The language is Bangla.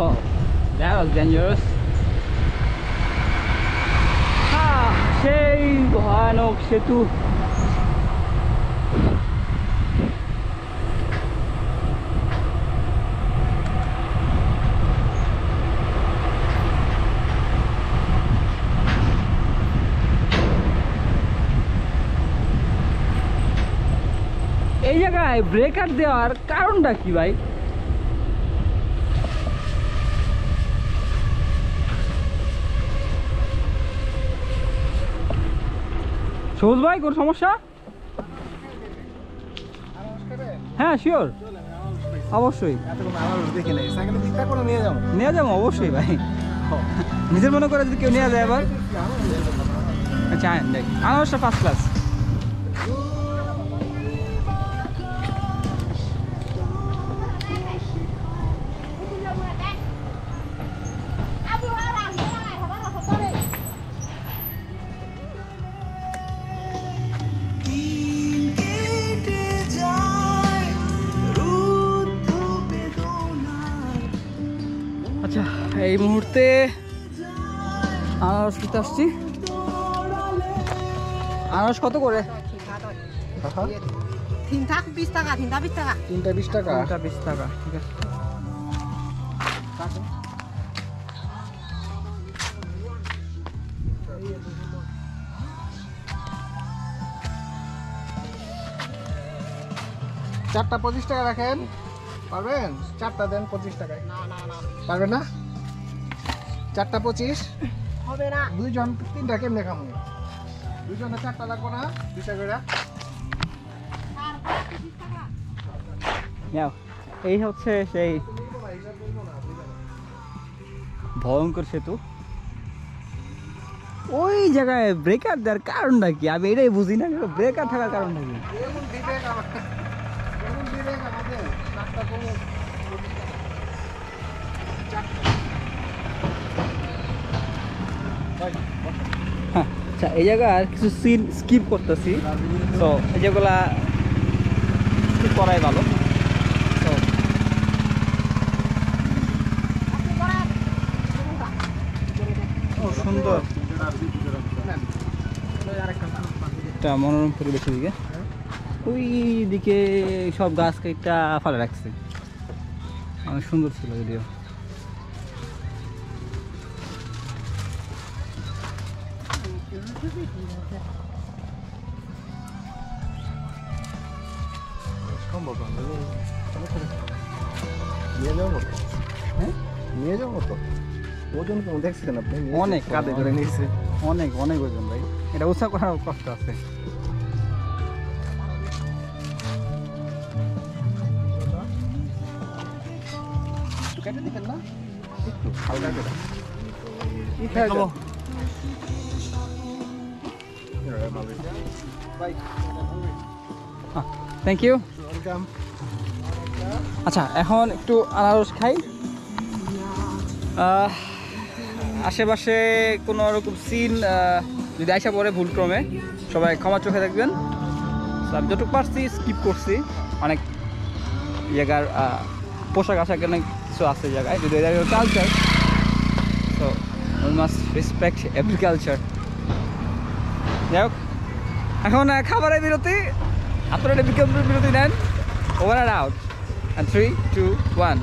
Oh, that was dangerous. সেই ভয়ানক সেতু। এই জায়গায় ব্রেকার দেওয়ার কারণটা কি ভাই? সবুজ ভাই কোন সমস্যা? হ্যাঁ শিওর, অবশ্যই নিয়ে যাবো অবশ্যই ভাই। নিজের মনে করে যদি কেউ নিয়ে যায় আবার। আচ্ছা দেখ আনারসটা ফার্স্ট ক্লাস। আচ্ছা এই মুহূর্তে আনারস কিনতে আসছি। আনারস কত করে? তিনটা 20 টাকা। তিনটা 20 টাকা। ঠিক আছে। চারটা 25 টাকা রাখেন, পারবেন? চারটা দেন 25 টাকায়। পারবেন না? চারটা 25 হবে না। দুইজন তিনটা কেমনে খামু? দুইজনে চারটা লাগবো না? 20 টাকা করে। এই হচ্ছে সেই ভয়ঙ্কর সেতু। ওই জায়গায় ব্রেকার দেওয়ার কারণটা কি আমি এটাই বুঝি না। ব্রেকার থাকার কারণটা কি? হ্যাঁ আচ্ছা এই জায়গার কিছু সিন স্কিপ করতেছি। তো এই যেগুলা করাই ভালো। তো সুন্দর একটা মনোরম পরিবেশের দিকে ওই দিকে সব গাছ কেটে ফেলে রাখছে। অনেক সুন্দর ছিল যদিও। নিয়ে যাবো তো ওজন কেমন দেখছিলেন আপনি? অনেক কাঁধে করে নিয়েছে। অনেক অনেক ওজন ভাই, এটা উৎসাহ করার কষ্ট আছে। কেটে দিবেন না একটু হালকা করে। Thank you. ওয়েলকাম। আচ্ছা এখন একটু আনারস খাই। আশেপাশে কোনো রকম সিন যদি আসা পড়ে ভুলক্রমে সবাই ক্ষমা চোখে দেখবেন। আমি যতটুকু পারছি স্কিপ করছি। অনেক জায়গার পোশাক আশাক অনেক কিছু আছে জায়গায়, যদি এই জায়গার কালচার, তো we must respect every culture. যাই হোক এখন খাবারের বিরতি, আপনারা বিজ্ঞাপনের বিরতি নেন। Over and out. And 3, 2, 1